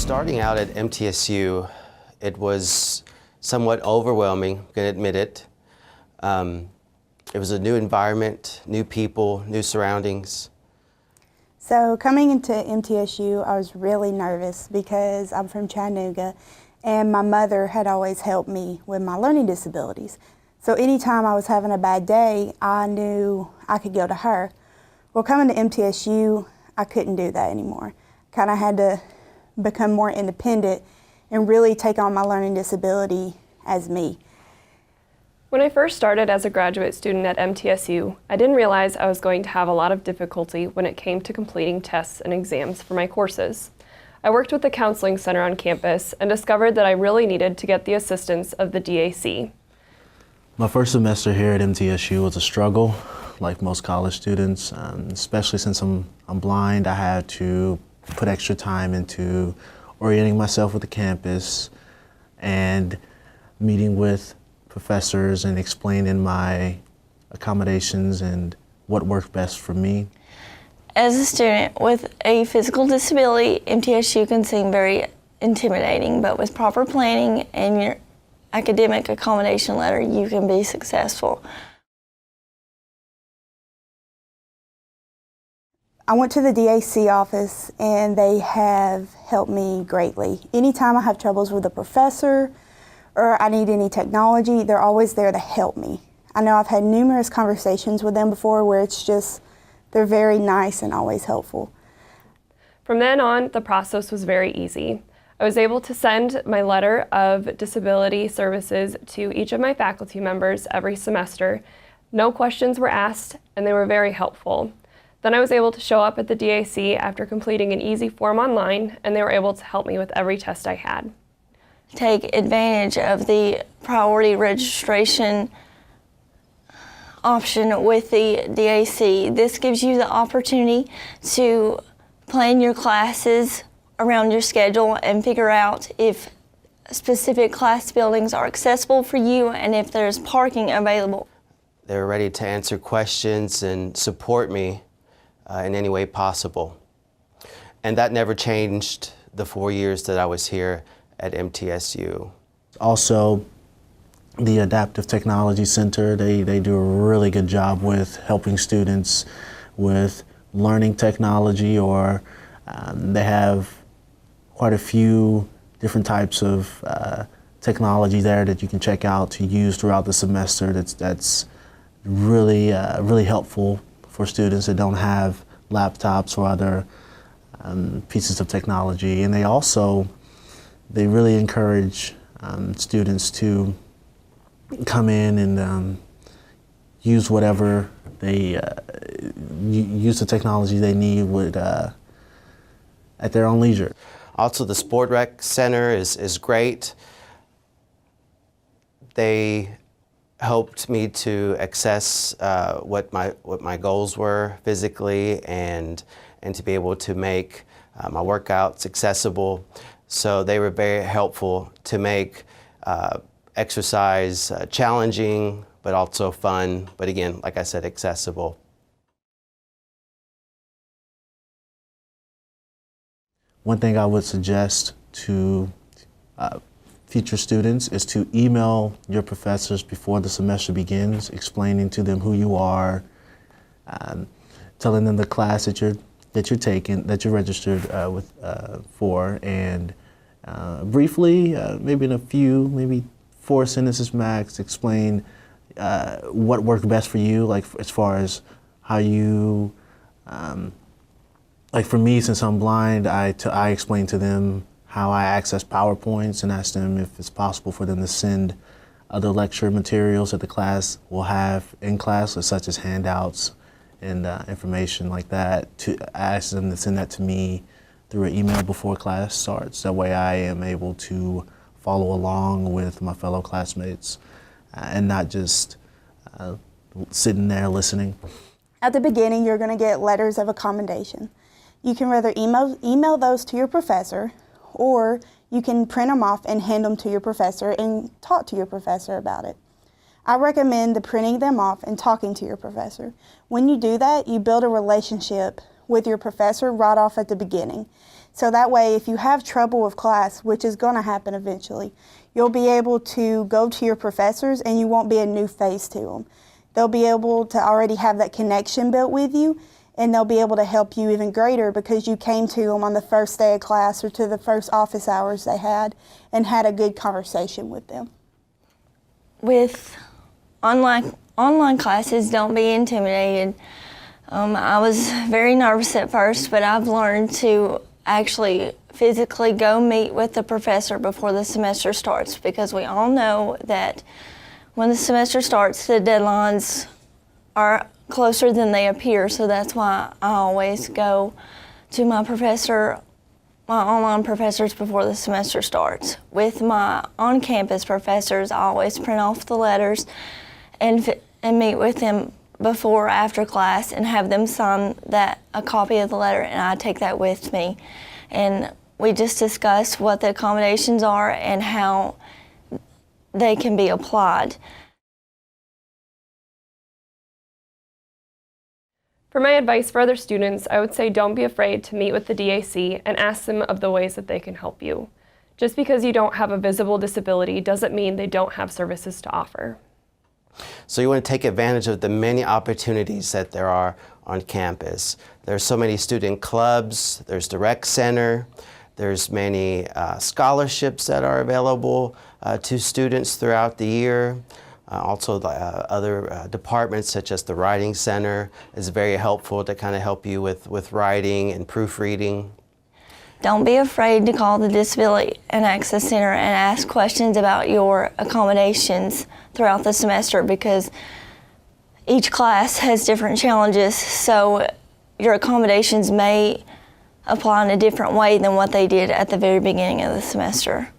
Starting out at MTSU, it was somewhat overwhelming, I'm going to admit it. It was a new environment, new people, new surroundings. So coming into MTSU, I was really nervous because I'm from Chattanooga and my mother had always helped me with my learning disabilities. So anytime I was having a bad day, I knew I could go to her. Well, coming to MTSU, I couldn't do that anymore. Kind of had to become more independent and really take on my learning disability as me. When I first started as a graduate student at MTSU, I didn't realize I was going to have a lot of difficulty when it came to completing tests and exams for my courses. I worked with the counseling center on campus and discovered that I really needed to get the assistance of the DAC. My first semester here at MTSU was a struggle, like most college students, especially since I'm blind. I had to put extra time into orienting myself with the campus and meeting with professors and explaining my accommodations and what worked best for me. As a student with a physical disability, MTSU can seem very intimidating, but with proper planning and your academic accommodation letter, you can be successful. I went to the DAC office and they have helped me greatly. Anytime I have troubles with a professor or I need any technology, they're always there to help me. I know I've had numerous conversations with them before where it's just, they're very nice and always helpful. From then on, the process was very easy. I was able to send my letter of disability services to each of my faculty members every semester. No questions were asked, and they were very helpful. Then I was able to show up at the DAC after completing an easy form online, and they were able to help me with every test I had. Take advantage of the priority registration option with the DAC. This gives you the opportunity to plan your classes around your schedule and figure out if specific class buildings are accessible for you and if there's parking available. They were ready to answer questions and support me in any way possible. And that never changed the 4 years that I was here at MTSU. Also, the Adaptive Technology Center, they do a really good job with helping students with learning technology, or they have quite a few different types of technology there that you can check out to use throughout the semester. That's really, really helpful for students that don't have laptops or other pieces of technology. And they really encourage students to come in and use whatever use the technology they need at their own leisure. Also, the Sport Rec Center is great. They helped me to access what my goals were physically and to be able to make my workouts accessible. So they were very helpful to make exercise challenging, but also fun, but again, like I said, accessible. One thing I would suggest to future students is to email your professors before the semester begins, explaining to them who you are, telling them the class that you're taking, that you're registered for, and briefly, maybe in a few, maybe 4 sentences max, explain what worked best for you, like as far as how you, like for me, since I'm blind, I explain to them how I access PowerPoints and ask them if it's possible for them to send other lecture materials that the class will have in class, such as handouts and information like that. I ask them to send that to me through an email before class starts. That way I am able to follow along with my fellow classmates and not just sitting there listening. At the beginning, you're going to get letters of accommodation. You can rather email those to your professor, or you can print them off and hand them to your professor and talk to your professor about it. I recommend the printing them off and talking to your professor. When you do that, you build a relationship with your professor right off at the beginning. So that way, if you have trouble with class, which is going to happen eventually, you'll be able to go to your professors and you won't be a new face to them. They'll be able to already have that connection built with you, and they'll be able to help you even greater because you came to them on the first day of class or to the first office hours they had and had a good conversation with them. With online classes, don't be intimidated. I was very nervous at first, but I've learned to actually physically go meet with the professor before the semester starts, because we all know that when the semester starts, the deadlines are closer than they appear, so that's why I always go to my online professors before the semester starts. With my on-campus professors, I always print off the letters and meet with them before or after class and have them sign a copy of the letter, and I take that with me. And we just discuss what the accommodations are and how they can be applied. For my advice for other students, I would say don't be afraid to meet with the DAC and ask them of the ways that they can help you. Just because you don't have a visible disability doesn't mean they don't have services to offer. So you want to take advantage of the many opportunities that there are on campus. There's so many student clubs, there's the rec center, there's many scholarships that are available to students throughout the year. Also, the other departments such as the writing center is very helpful to kind of help you with writing and proofreading. Don't be afraid to call the Disability and Access Center and ask questions about your accommodations throughout the semester, because each class has different challenges, so your accommodations may apply in a different way than what they did at the very beginning of the semester.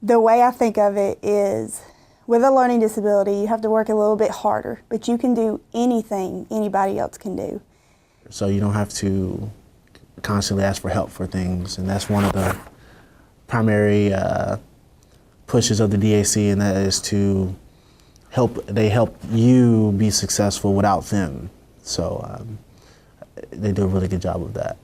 The way I think of it is, with a learning disability, you have to work a little bit harder, but you can do anything anybody else can do. So you don't have to constantly ask for help for things, and that's one of the primary pushes of the DAC, and that is to help you be successful without them. So they do a really good job of that.